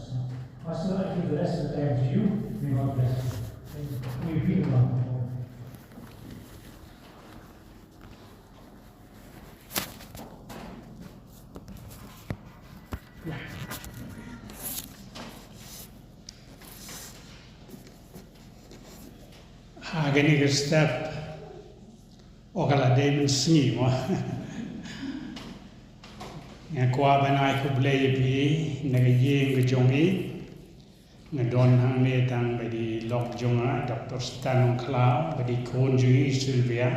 So, Pastor, I give the rest of the time to you. May God bless you. We feel along. Agani step okala de sni mo nga kwa banai ku blei bi nga yeng ge jongi nga don hang me tang ba di lok jonga Dr. Stan Kla ba di kon ju Sylvia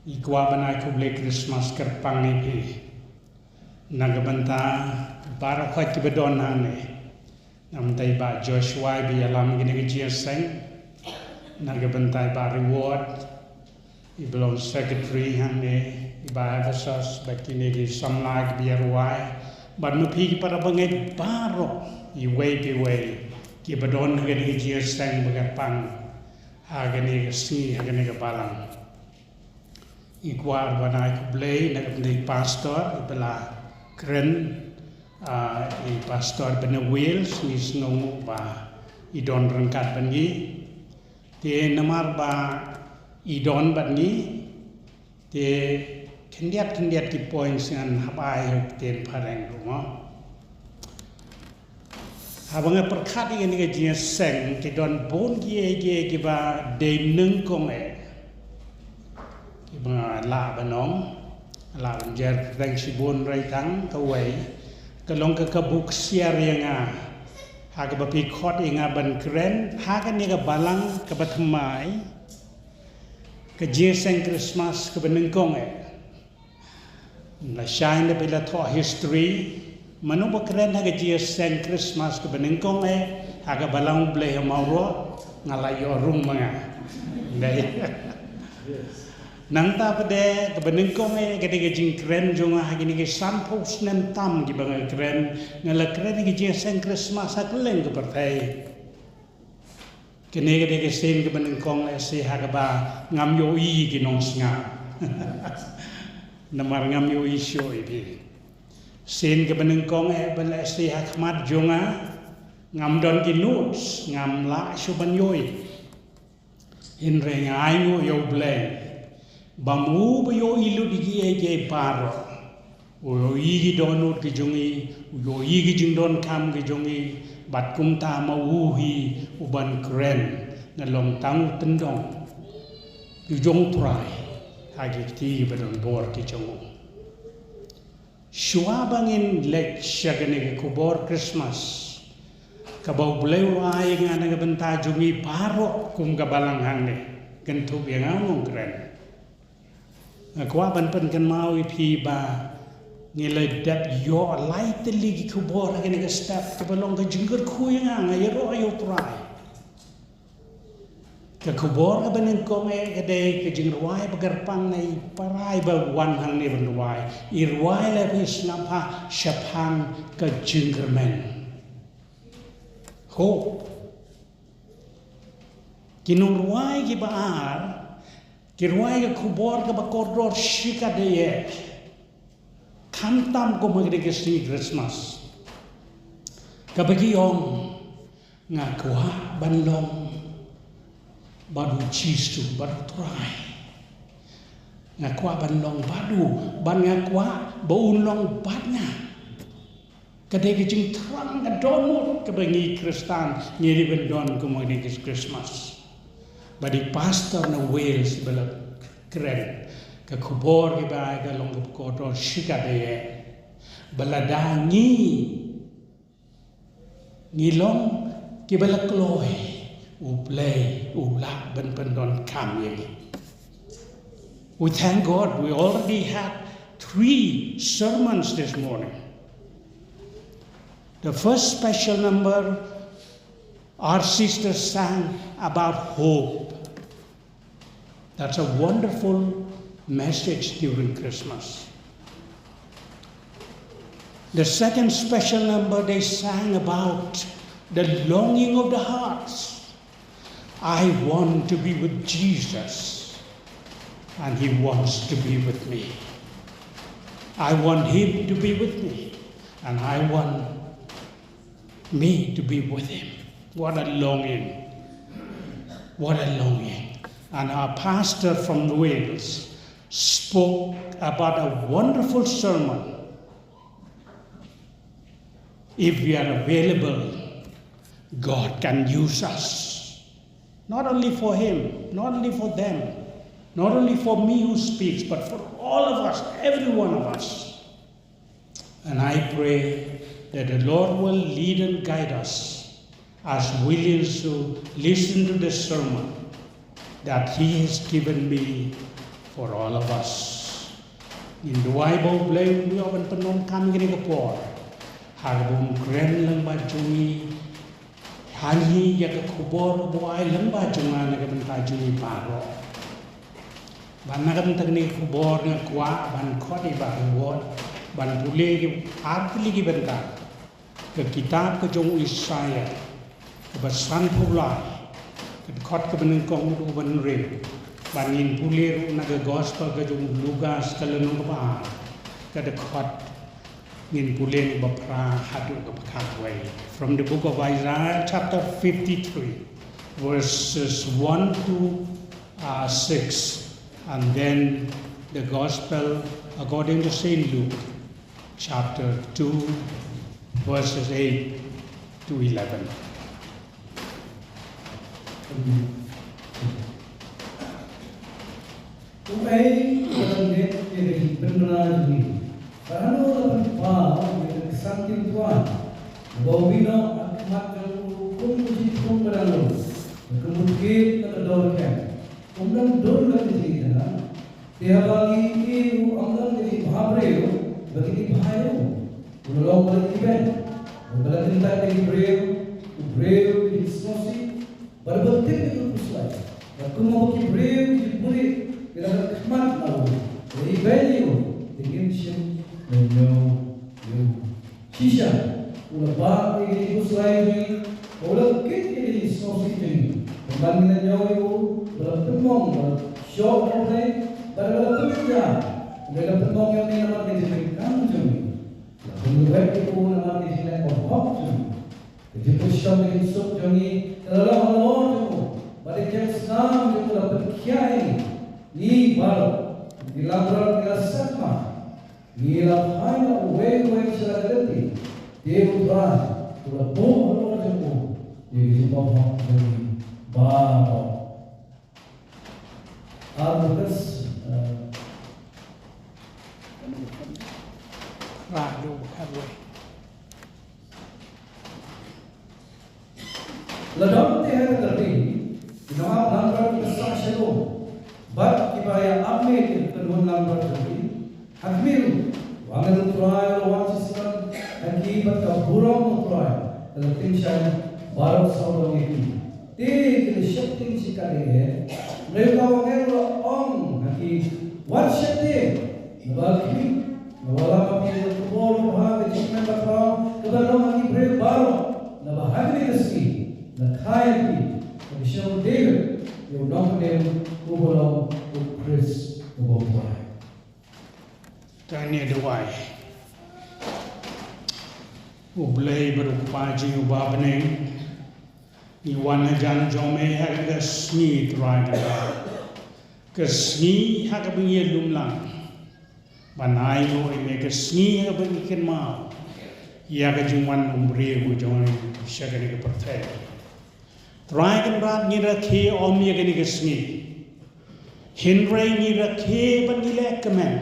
I kwa banai ku blei Christmas kerpang ni bi naga banta bar khot ki bedon hang ne nam tay ba Joshua bi alam gini ke jiaseng naga bantai ba reward I belong secretary hang ne ba Ephesus ba kini ke samlag bi arwai ba nupi para bangai baro I way ki bedon gini ke jiaseng bagapang ha gini ke si ha gini ke balang I kwa banai ku blei naga bantai pastor I bela keren I pastor bena Wales ni snong ba I don rangkat bangi te namar ba I don bangi te kendiat ki points ngan habai ten pareng rumah habang perkat ini ke jenis seng te don bon ki ba de nung kong ki ba la banong la banjer reng si bon rai tang kawai kalong ke buk siar yang ha ke bapi khot inga ban kren ha kan ni ke balang ke batmai ke jeseng Christmas ke benengkong la shine de bila tho history manu ba kren ha ke jeseng Christmas ke benengkong ha ke balang ble mauro ngalayo rum manga dai nang ta pade ke benengkong ke jingkyrmen jonga hagini ke sampos nem tam ki bang kren ngala kren ke jeseng Christmas akleng ke partai kene ke sen ke benengkong se hagaba ngam yo I ki nong singa namar ngam yo I syo ibi sen ke benengkong bela se hakmat jonga ngam don ki notes ngam la shuban yoi in reng ai yo bleng bamu bayo ilu digi ke paro o igi donut ke jongi o igi jingdon kam ke jongi bat kum ta mauhi uban kren na long tang tendong ki jong trai hagi ti badon bor ki jongo shua bangin lek shagane ke kubor Christmas kabau bleu ai ngana ke benta jongi paro kum gabalang hangne kentu yang among kren kwa ban pen kan mau pi ba ngile dap yo light ligi kubor agane ke step ke balong ke jingger khuya nga yo ayo try ke kubor ke benen kong ke de ke jingger wai bagar pang nei parai ba wan hang ne ban wai irwai la bis napa shapang ke jingkyrmen ho kinung wai ki baar kirwai ke kubor ke bakordor shika deye kantam ko magre ke si Christmas kabagi om nga kwa banlong badu chistu badu try nga kwa banlong badu ban nga kwa baunlong badnya kade ke jing trang ka donut kabangi Kristan ngiri bendon ko magre ke Christmas badi pastor na Wales bela keren ke kubor ke ba ke long ko to shika de bela dangi ngilong ke bela kloy u play u la ben don kam ye we thank God we already had 3 sermons this morning. The first special number our sisters sang about hope. That's a wonderful message during Christmas. The second special number they sang about the longing of the hearts. I want to be with Jesus and He wants to be with me. I want Him to be with me. And I want me to be with him. What a longing. What a longing. And our pastor from Wales spoke about a wonderful sermon. If we are available, God can use us. Not only for him, not only for them, not only for me who speaks, but for all of us, every one of us. And I pray that the Lord will lead and guide us as Williams to listen to this sermon that he has given me for all of us. In the Bible, blame we often penom kami kini kepor. Harbum kren lang bajui, hani ya kekubor buai lang bajungan na kebentai jui paro. Ban na kebentai ni kubor nga kwa ban khodi ba kubor ban pule ki artli ki bentai ke kitab ke jong Isaiah ke basan pulai ke khot ke beneng kong du ban re ban in pule ru na ke gospel ke jong Lukas ke lenung ke ba ke de khot in pule ni bapra hadu ke pakatwai. From the book of Isaiah chapter 53 verses 1 to 6, and then the gospel according to Saint Luke chapter 2 verses 8 to 11. Umay kalandet ini benar ini. Karena orang faham yang kesantin Tuhan, bawino akmat jamu kumpusi kumpulan, kemudian terdorkan. Kemudian dorkan di sana. Tiap lagi itu angkat jadi bahagia, bagi bahagia. Kalau berikutnya, berarti kita jadi brave di diskusi, berbukti itu sesuai. Kalau mau kita brave di puri, kita khidmat lalu. Jadi value, intention, shisha, ulah bah ini sesuai ni, ulah kita jadi diskusi ni. Pembandingan jauh itu bertemu, shock orang, berkerja, mereka bertemu yang ni nama dijadikan macam. Kemudian itu nama dijadikan orang macam. Jadi pusat ini sok jangi, kalau orang tu, pada kesam itu dapat kiai, ni baru, dilakukan sama, dilakukan uang seradati, dia bukan, kalau boh orang tu, dia semua orang baru. Arus Radio Hadway. Ladang teh terdi, nama lambat besar selo, bab kibaya amil kedua lambat terdi, hamil, wangan tuai lawan siskan, akibat kaburang tuai, dalam timshan baru saudara ini, teh kesyakti sikale, mereka wangan om, akibat warsyate, bagi Nawala kami berkumpul bahag jikmen bakal kepada kami berbaru nabahagi nasi nakayaki Michelle David yung nongknem ubolong Chris ubopay. Tanya duai. Ublay berupaji ubabneng iwan jan jome haga sni traga kesni haga bingi lumlang banai lo ime kesni haga bingi kenma ya ga jungwan umbre bu jong shagani ke perthai traga rat ni rakhe om ye gani kesni hinre ni rakhe banile kemen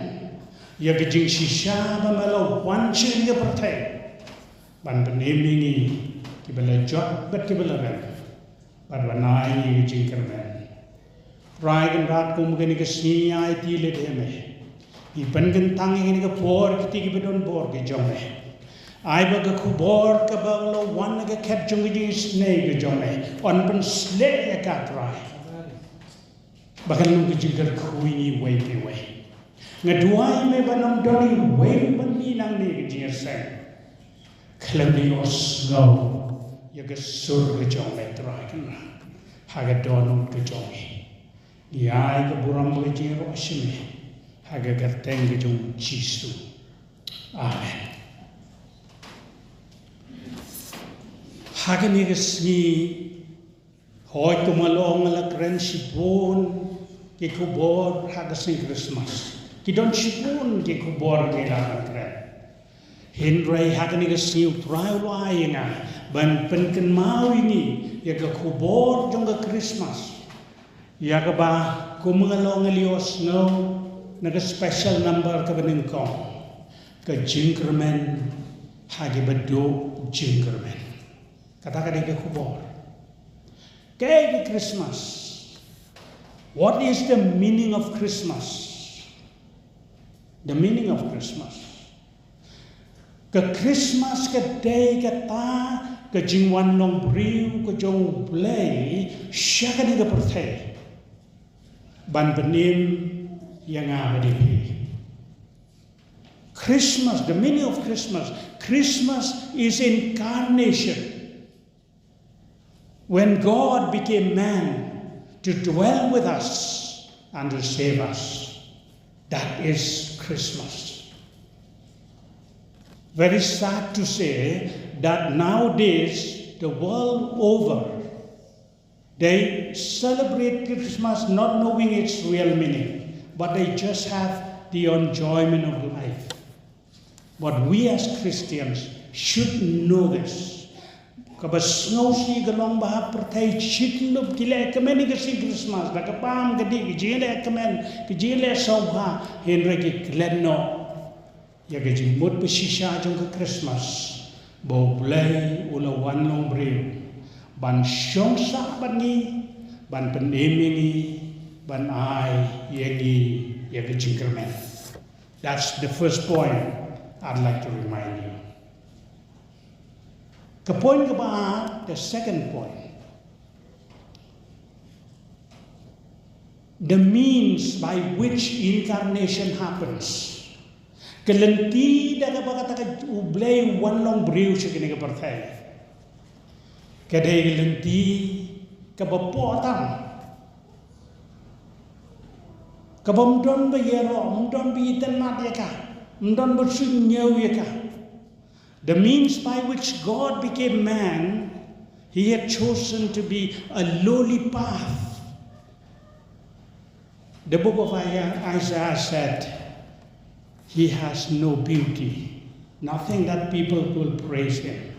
ya ga jing shisha ba malo wan chi ke perthai ban benemi ni kibala jot bet kibala ran ban banai ni jingkyrmen ragan rat kum gani ke sni ai ti le de me I ban gan tang ni ke por ki ki bedon bor ke jome ai ba ke khubor ka ba lo wan ke khet jong ji sne ke jome on ban sle ya ka trai bakan nu ke jingkar khui ni wei pe wei ngaduai me banam doni wei ban ni nang ni ke jing sen Klembios go yaga sur ke jome trai kan haga donu ke jome ya ke buram ke jing ro shime haga garteng ke jong jisu amen Hagani gesni hoi tumalong ala kren sipun ke kubor hagasni Christmas. Kidon sipun ke kubor ke la kren. Henry hagani gesni utrai ulai nga ban penken mau ini ya ke kubor jong ke Christmas. Ya ke ba kumangalong elios no naga special number ke benengkong ke jingkyrmen hagi bedo jingkyrmen. Katakan dia kubur. Kayak Christmas. What is the meaning of Christmas? The meaning of Christmas. Ke Christmas ke day kata ke jingwan long briu ke jong play siapa dia percaya. Ban benim yang ada di Christmas. The meaning of Christmas. Christmas is incarnation. When God became man to dwell with us and to save us. That is Christmas. Very sad to say that nowadays, the world over, they celebrate Christmas not knowing its real meaning, but they just have the enjoyment of life. But we as Christians should know this. Kabas ngausi galong bahap pertai chitlub kile kemen ke Christmas da kapam gedi gile kemen gile sobha henre ki klenno ya geji mut pesisha jong ke Christmas bo play ula wan long brew ban shong sa bani ban penemini ban ai yegi ya ke jingkyrmen. That's the first point I'd like to remind you. The point about the second point, the means by which incarnation happens. Kelenti daga bakata ublay one long brew sikini ka perthai. Kadai kelenti kabapotam. Kabamdon ba yero, mdon bi itan mat yaka, mdon bersun nyaw yaka. The means by which God became man, He had chosen to be a lowly path. The book of Isaiah said, He has no beauty, nothing that people will praise Him.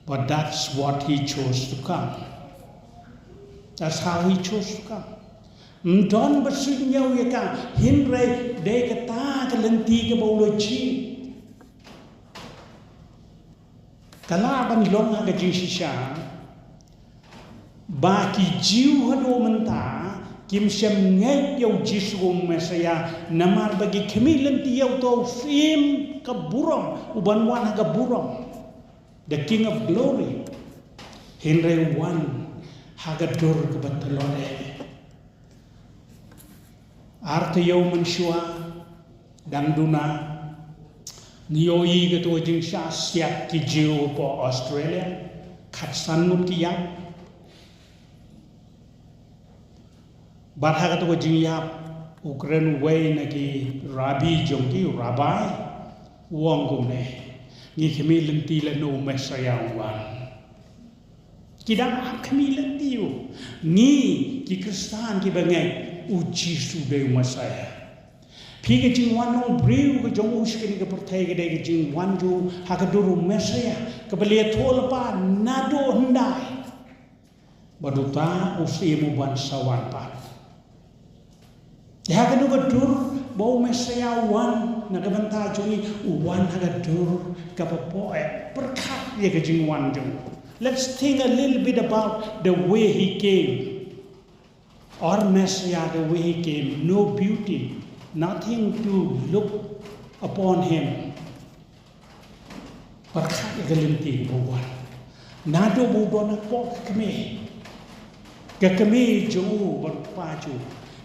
But that's what He chose to come. That's how He chose to come. Mdon bersunyaw yaka, hinre de kata kelenti ke bauloji. Kalaban long aga jisha ba ki jiu hado menta kim sem ngai yau jisu mesaya namar bagi kemilen ti yau to sim ka burom uban wan aga burom the king of glory henre wan haga dur ke batalone arte yau menshua dan duna Niyoi ke tu jing sha siap ki jiu po Australia khatsan mut ki yap bar ha ke tu jing yap Ukraine way na ki rabi jong ki rabai wong kum ne ni khmi lenti la no mesaya wan kidang khmi lenti u ni ki kristan ki bangai uji su de mesaya Pika jing wan nong brew ke jong uskini ke pertai ke degi jing wan ju hakaduru mesaya ke belia tol pa nado hendai baduta usimu ban sawan pa hakadu gadur bau mesaya wan nagabanta jungi wan hakadur kapapoe perkat ye ke jing wan jong. Let's think a little bit about the way He came. Our Messiah, the way He came, no beauty, nothing to look upon Him. Perkat galinti buwan. Nado buwan po kami. Kami jauh berpaju.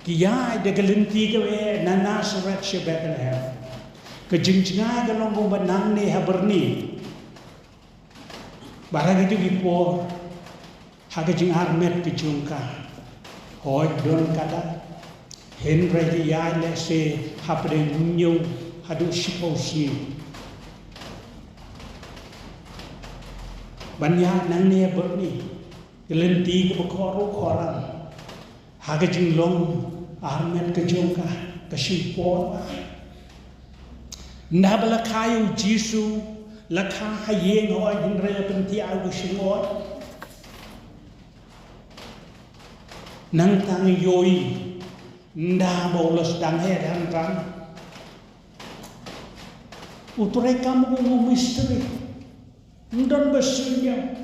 Kaya de galinti kawe na Nazareth sa Bethlehem. Kajingsinga galong bubanang ni haberni. Barang itu gipo hagajing armet kejungka. Hoi don kada. Henry ya lese hapde nyu hadu siposi. บัญญาณนังเนี่ยบทนี้กลันตีกับขอรู้ขอรังหากจึงลงอาร์เมนกระจงกระชิบปอดนาบลักาอยู่จีซูลักาให้เยงหัวยินเรือเป็นที่อาวุชิงอดนังตังโยยนาบอลสดังให้ดังรังอุตริกรรมอุมิสตรีndon bersunya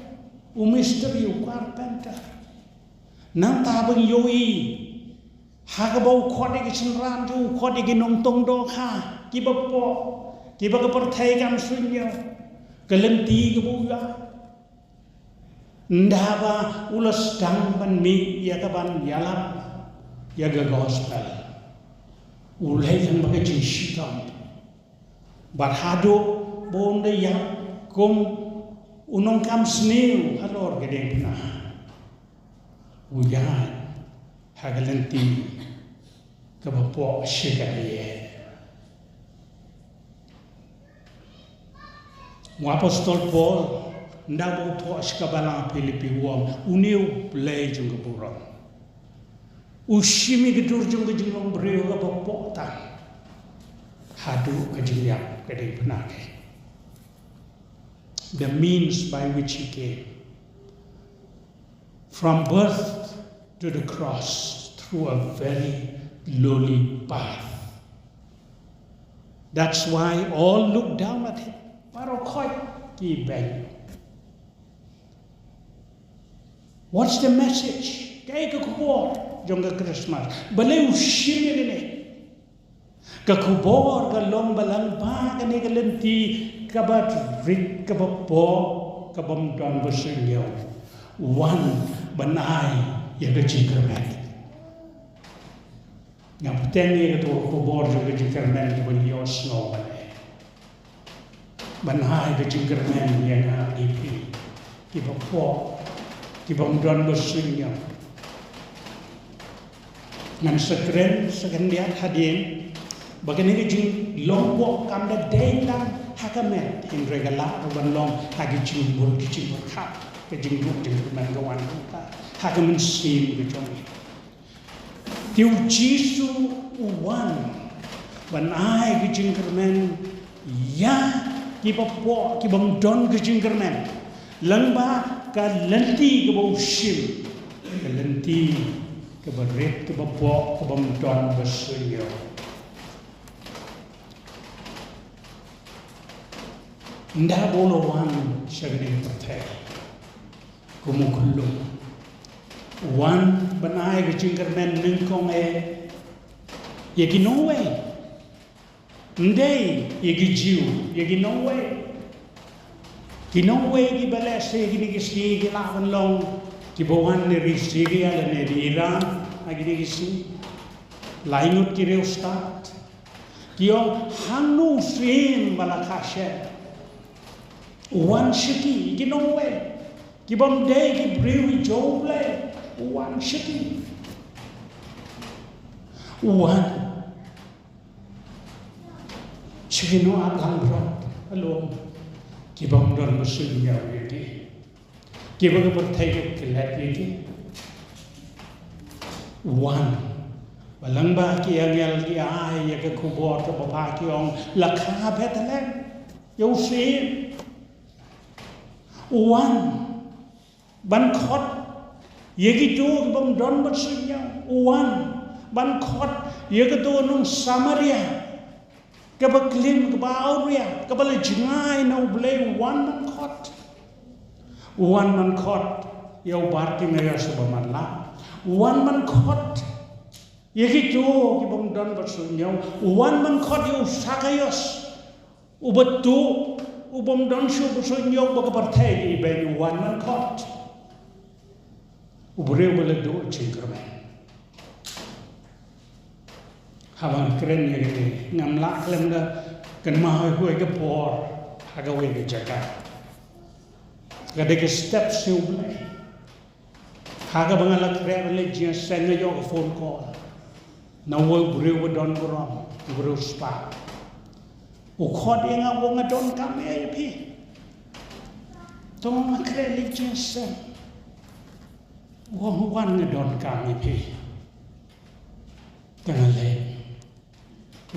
umisteri ukarpenta nang tabang yoi hagabau khode ke chenran tu khode ke nong tong do kha kiba ke perthai kam sunya kelenti ke buya ndaba ulas dang ban mi ya ka ban yalam ya ga gospel ulai sang ba ke jishitam barhado bonde ya kum unong kam snew halor gedeng na uyan hagalenti kabapo shigaliye mo apostol Paul ndabo to ashkabala Filipi wom uniu play jung buron ushimi gedur jung jung breu kabapo ta hadu kajilyak gedeng penake the means by which he came from birth to the cross through a very lowly path. That's why all look down at him. What's the message? Kaya kakubor jong Christmas. Baliw shimmy ni. Kakubor kalong balang ba kani kalenti kabat rik kabapo kabam don bersenyo. One banai yaga jingkyrmen. Ngapten yaga to kubor yaga jingkyrmen balios no bane. Banai yaga jingkyrmen yaga Rev.B.P. Kibapo kibam don bersenyo. Ngan sekren lihat hadir bagaimana jing lombok kamda dayang hakamet in regala wan long hagi jing bur kap ke jing duk jing man gawan ta hakamen sim ke jong tiu jisu uwan ban ai ke jing kermen ya ki bapo ki bang don ke jing kermen langba ka lenti ke bau sim ke lenti ke berit ke bapo ke bang don berseyo nda bolo wan shagrin perthai kumukullu wan banai ke jingkyrmen ningkong yegi no way ndai yegi jiu yegi no way ki balas yegi ni kisi ki lawan long ki bawan ni risi ki ala ni Iran agi ni kisi lainut ki reustat ki ong hanu sim balakashe one city, you know where? Kibam day, ki brewi joble, one city. One. Chino atang brot, alone. Kibam don musunya yeti. Kibam berthai kelat yeti. One. Balangba ki angel ki ay ya ke kubor to bapa ki ong lakha betalen. Yo see. One ban khot yegi tu bam don bersunya one ban khot yegi tu nung Samaria ke baklim ke Bauria ke bale jingai no blay one man khot yau barti meya sebamanla one man khot yegi tu ki bam don bersunya one man khot yau sakayos ubatu ubom don shu bersunya baka partai iben one man khot ubre bale do jingkyrmen hawan keren yegi ngamla klem da kan ma hoy ke por haga we ke jaga gade ke steps yu ble haga bangala kren le jia senga yo phone call na wo ubre wo don borom ubre spa o khot enga wo nga don kam e pi tong religious wong wan ngedon kami pi dengan le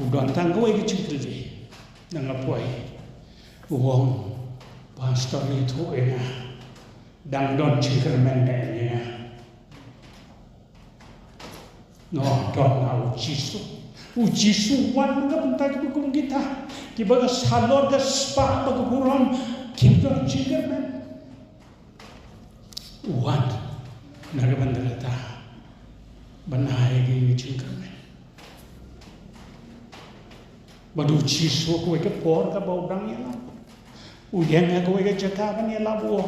udon tang kowe ke cingkri dengan poi wong pastor itu ena dang don jingkyrmen nya no don au Jisu wan ka pentai hukum kita kibaga salor ka spa pagkuron kimdon jingkyrmen wan nagabandrata banai gi jingkyrmen badu Jisu kowe ke por ka baudang ya uyang kowe ke jaka ban ya labu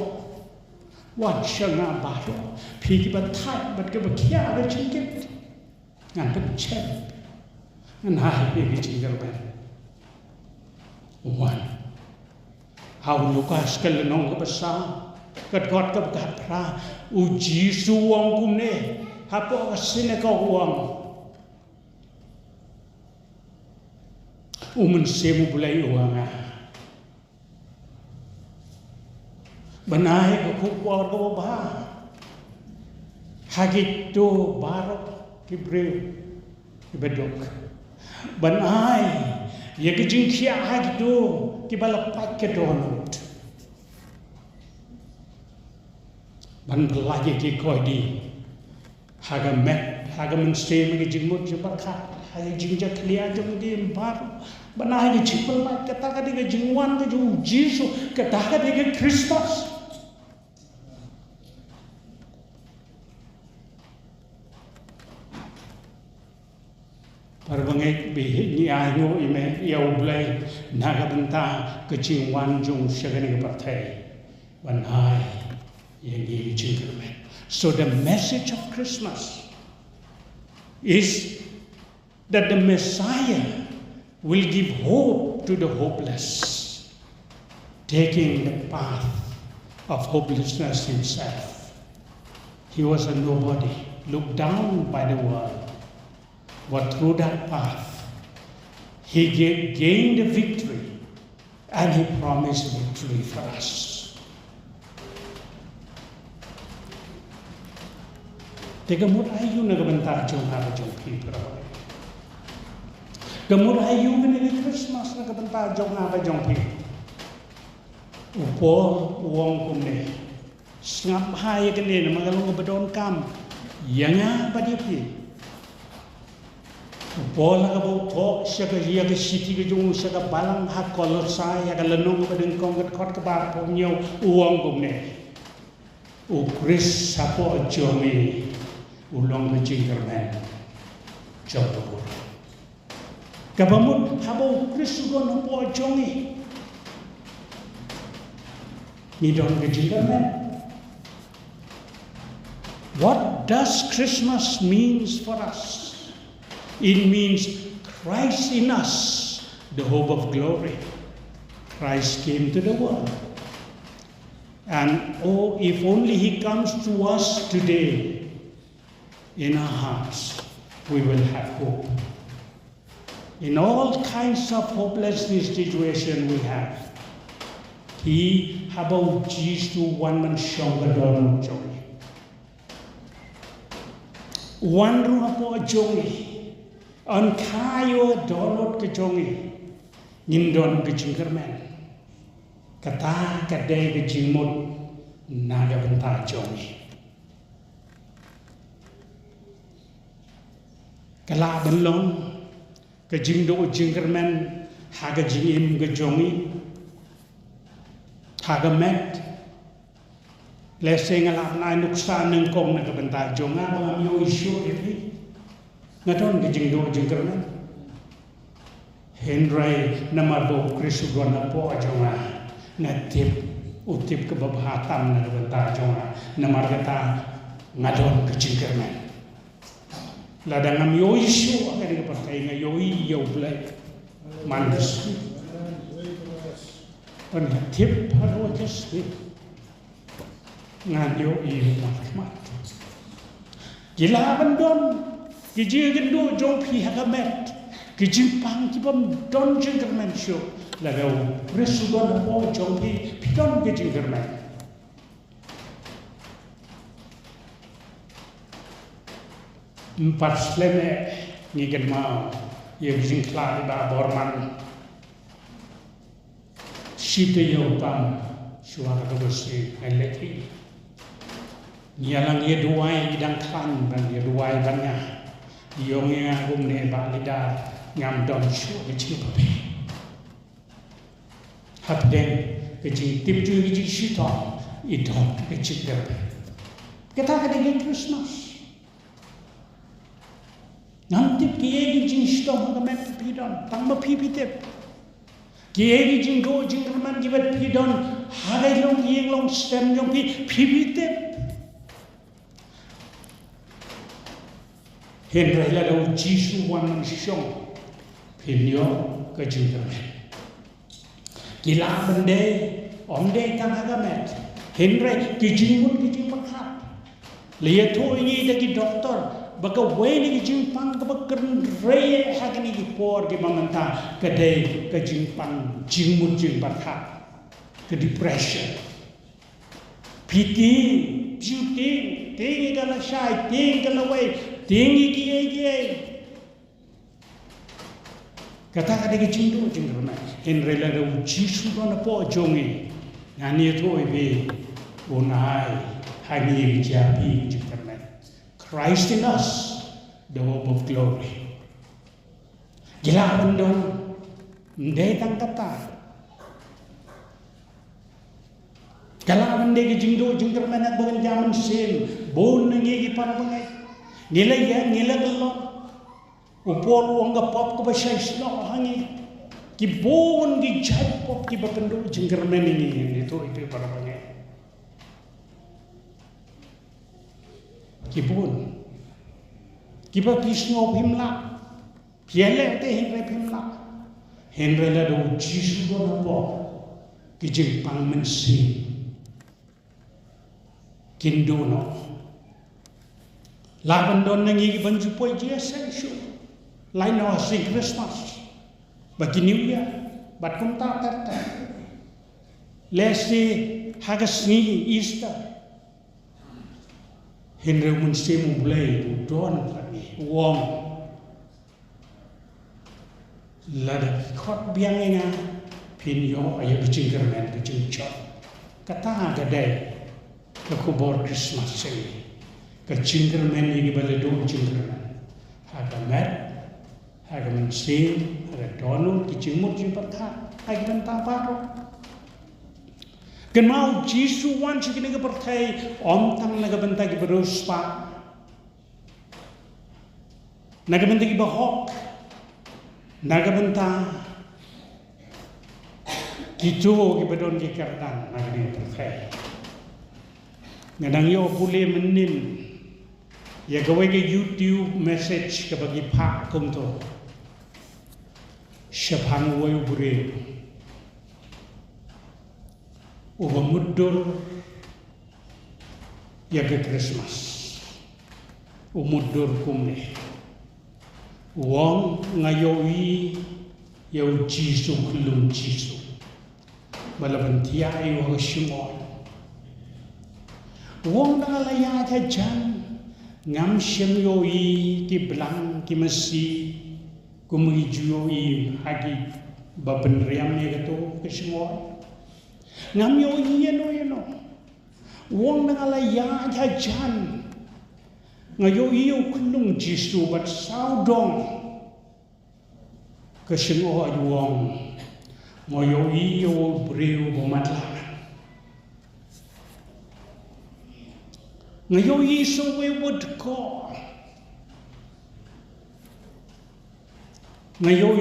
wan shanga ba yo pi ki ba thai bat ke ba khia ga jingkyrmen ngan ben chen ngai pi ki jingkyrmen wan hau lukas ke lenong ke besar kat got ke gatra uji suwang kumne hapo sine ka uang umun semu bulai uanga banai ko kuwar ko ba hagito barok kibre ibedok banai ya ke jingkia hagito kibala pakai donut ban belagi ki koi di haga met haga menste me jingmut jebaka haga jingja klia jom di bar banai ki jipel mat kata ka di jingwan ke ju Jisu kata ka di Christmas Parbangai bihi ni ayo ime yau blai naga benta kecing wan jung segani partai banai yang ini jingkyrmen. So the message of Christmas is that the Messiah will give hope to the hopeless, taking the path of hopelessness himself. He was a nobody, looked down by the world. But through that path, he gained a victory, and he promised victory for us. Tegamur ayu nagabentar jong haba jong pi perawan. Gamur ayu menjadi Christmas nagabentar jong haba jong pi. Upo uang kumne, sengap hai kene magalung bedon kam, yanga pada pi. Bola ka bau to saka ya ka siti ka jung saka balang ha kolor sai ya ka lenung ka deng kong ka khot ka ba po nyau uang kumne u Chris sapo jomi ulong ka jingkyrmen jodo ka bamut habo Chris gon po jomi ni don ka jingkyrmen. What does Christmas means for us? It means Christ in us, the hope of glory. Christ came to the world. And oh, if only He comes to us today, in our hearts, we will have hope. In all kinds of hopelessness situation we have, He habau Jisu one man shonga dono joy. One runa po joy. On kayo donot ke jongi nindon ke jingkyrmen kata kadai ke jingmut naga benta jongi kala benlong ke jingdo jingkyrmen haga jingim ke jongi haga met leseng ala nai nuksa nengkong naga benta jonga bangam yo isu itu ngadon ke jingdo jingkyrmen Henry namabo Kristu gona po jonga ngatip utip ke babahatam na benta jonga namar kata ngadon ke jingkyrmen ladang am yo isu akan ke partai nga yo yo blai mandas pan tip haro just ngadio i mat gila bandon Kiji gendo jong pi hakamet, kiji pang kibam don jingkyrmen show, lagau Kristu don po jong pi don ke jingkyrmen, empat seleme ngigen mau ye jingkla ba borman site yo pam suara kebersih eleki nyalang ye duai idang kan ban ye duai bannya yong ye agum ne ba lidar ngam don shu ke ching pape hapden ke ching tip ju ke ching shito idon ke ching der kita kadang Christmas nanti kiai jing shito magamet pidon tang mapipitep kiai jing do jing kerman jibat pidon hagai long yeng long stem long pipitep henry la do jisu wan shong pinyo ke jing kerman kila bende omde tang hagamet henry kijingun kijing makat lihat tu ini daki doktor baka wani ki pang ka bakern reye hagani ki por ki mamanta kadai ka pang jingmut jing barkha ke depression piti beauty tingi kala shai tingi kala way tingi ki kata kada ki jingdo jingrona henry la do jisu dona po jongi ngani to be unai hani jabi jingrona Christ in us, the hope of glory. Gila bendong, ndai tang kata. Gala bende ki jingdo jingker menak bukan zaman sim, bon nengi ki para bangai. Nila ya nila gelo, upor uang pop ko bashay sno hangi. Ki bon ki jai pop ki bapendo jingker menengi itu para bangai. Kibun kiba Krishna phimla piele te henry phimla henry la do jisu do na po kijing pang mensi kindo no laban don nangi banju poi jesa shu lai no sing Christmas bagi new year bat kum ta ta lesi hagasni Easter henry mun semu blai don kami wong lada khot biang nga pinyo ay jingkyrmen ke jingchot kata gadai ke kubor Christmas sini ke jingkyrmen ini baledo jingkyrmen haga met haga mun sem haga donu ki jingmut jingparkha haga men taparo Kenal Jisu wan sikini ke pertai om tang naga benta ki beruspa naga benta ki bahok naga benta kitu ki bedon ki kardan naga ni pertai ngadang yo pule menin ya gawe ke YouTube message ke bagi pak kum to syapang wo bure uba mudur ya ke Christmas umudur kumne wong ngayoi ya Jisu kulung Jisu balaban tiai wa shimo wong ngalaya jajan ngam shem yoi ki blang ki mesi kumui jui hagi baben riam ye gato ke shimo ngam yo yeno wong nangala ya jajan ngayo iyo kulung Jisu bat saudong kesengo wong ngayo iyo breu bomatla ngayo iso we would ko ngayo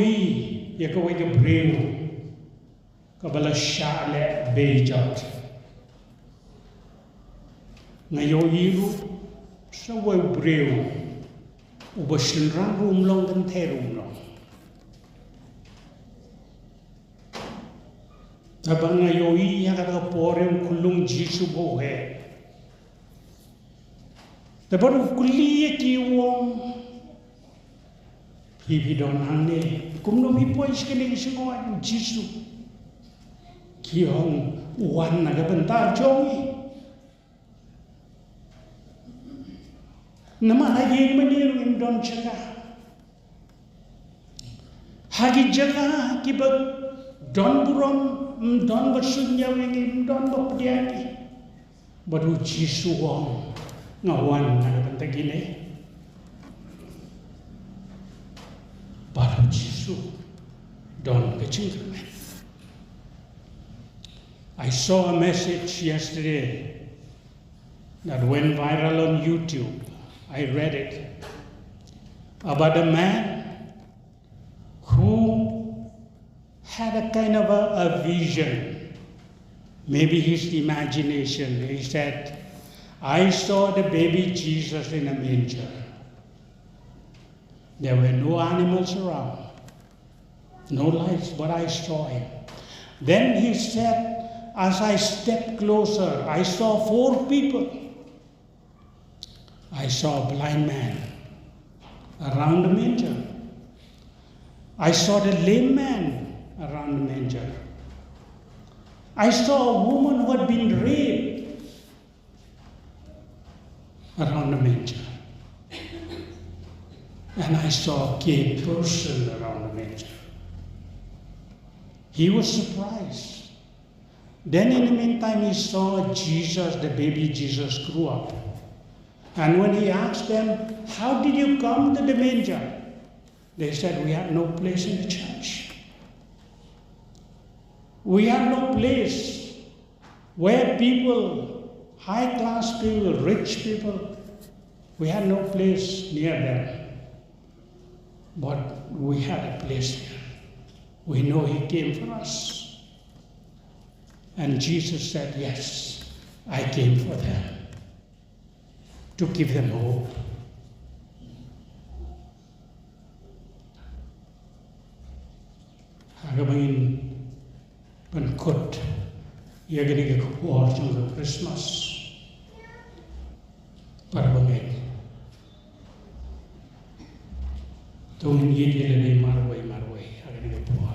ya ko we breu kabala shale bejat ngayo iru sawa breu ubashinran rumlong dan terumlong tabang ngayo iya kata porem kulung Jisu bohe tabaru kuliye ki wong hibi donane kumno mi pois kene singo Jisu kiong wan naga bentar jongi nama lagi meniru im don jaga. Hagi jaga kiba don burom don bersunya im don berpediaki. Baru Jisu wong ngawan ada penting ini. Baru Jisu don kecingkyrmen. I saw a message yesterday that went viral on YouTube. I read it about a man who had a kind of a vision, maybe his imagination. He said, I saw the baby Jesus in a manger. There were no animals around, no lights, but I saw him. Then he said, as I stepped closer, I saw 4 people. I saw a blind man around the manger. I saw the lame man around the manger. I saw a woman who had been raped around the manger. And I saw a gay person around the manger. He was surprised. Then in the meantime, he saw Jesus, the baby Jesus, grew up. And when he asked them, how did you come to the manger? They said, we had no place in the church. We had no place where people, high-class people, rich people, we had no place near them. But we had a place here. We know he came for us. And Jesus said, yes, I came for them, to give them hope. Hagabangin pankot, yagani ka kuwar jung Christmas. Parabangin. Tungin yidilani marway, hagani ka kuwar.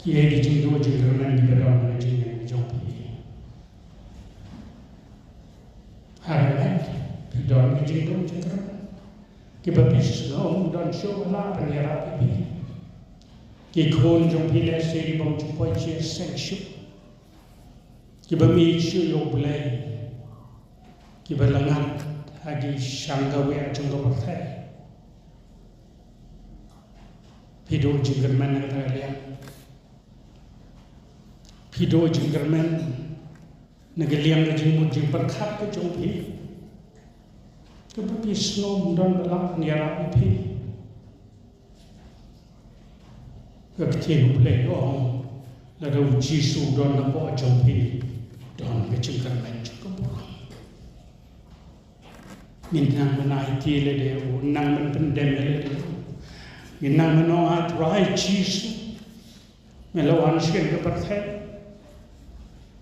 Kiai di jingdo jingkyrmen di bedon jingkyrmen jongpi. Haramet bedon di jingdo jingkyrmen. Kiba bis ngom don show la penera pipi. Ki khon jongpi le seri bom chupoy che senshu. Kiba mi chu yo blay. Kiba langat hagi shanggawe jonggo berthai. Pido jingkyrmen ngalian. Pido jingkyrmen nagaliang na jingmut jing perkat ke jongpi. Kebepi snom don belak niara pipi. Keketiru play ong ladau Jisu don lepo jongpi don ke jingkyrmen cukup orang. Minang menaiki le deu, nang menpendem le deu. Minang menongat rai Jisu melawan sien ke perthai.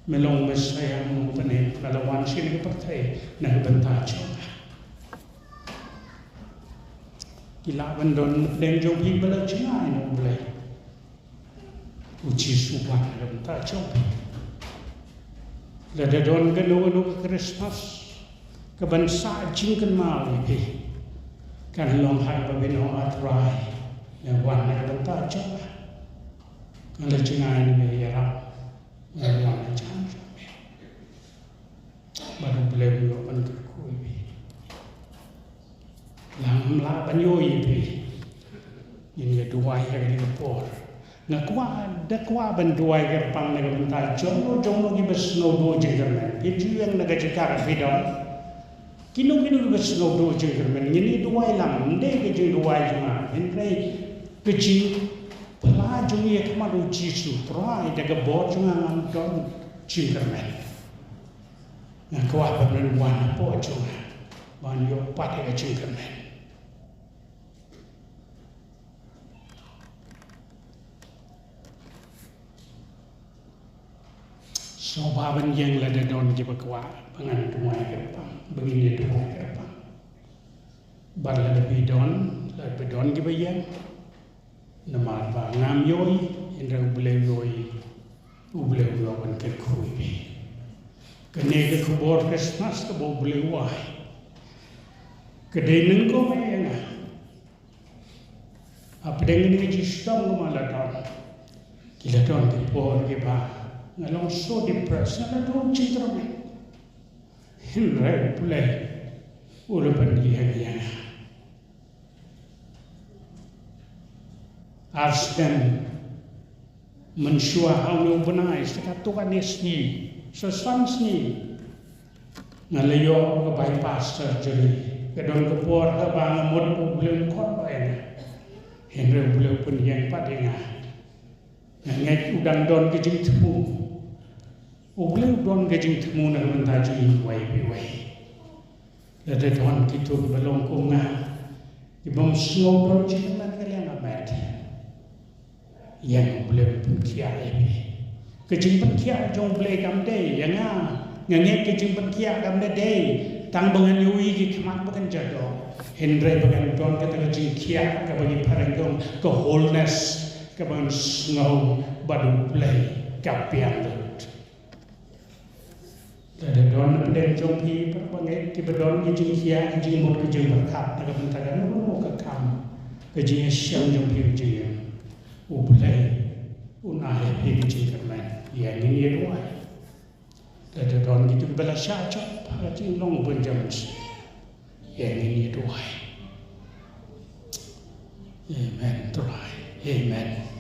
Melong Messiah mengupane pelawan sini ke partai nak bentar coba. Gila bandon dem jom pi bela cengai no boleh. Uji suban nak bentar coba. Lada don ke Christmas ke bangsa jingkan mau pi. Kan long hai babino atrai yang wan nak bentar coba. Kalau cengai ni ya. Yang macam baru beliau akan terkui. Lang la banyoi pi. Ini dua hari ni por. Ngakwa dakwa banduai gerpang na bentar jono gi besno do jingkyrmen. Itu yang naga jekar bidon. Kino gi besno do jingkyrmen. Ini dua lang ndai ge dua jema. Henry kecil pelajung ia kemaru Jisu perai daga bocungan don jingkyrmen. Ngan kawah benar wan bocungan banyo pakai jingkyrmen. Sobaban yang lada don jiba kawah pengan dumai kerpang begini dumai kerpang. Bar lada bidon jiba yang nama ba ngam yoi indra ublew yoi ban ke khuibi kene ke khubor Christmas ke bo ublew wai kedai nengko mai na apa dengan ni sistem ko malaton kila don ke por ke ba ngalong so depressed na don jingkyrmen hinrai pulai ulupan dia Arsdan mensua hau benai sekat tukan esni sesansni ngalayo ke bypass surgery kedon ke por ke bang mod belum kon bae henre belum pun yang padinga ngai udang don ke jing temu belum don ke jing temu na mentaji wai wai ada don kitu belum kunga ibam slow don jing man kalian amat yang boleh berkia ini, kejing berkia jong boleh kamde, yang ngangek kejing berkia kamde day, tang bangan yui ki kemat bukan jado, Henry bagan don kata kejing kia kabagi parengong ke wholeness kabangan snow badu boleh kapian lut. Ada don pendek jong pi perbangai tiba don kejing kia kejing mut kejing berkat, nak bentakan mau kekam kejing siang jong pi kejing. Boleh unai pergi jingkyrmen yang ini dua. Ada don gitu bela syacap hati long benjam yang ini dua. Amen. Try. Amen.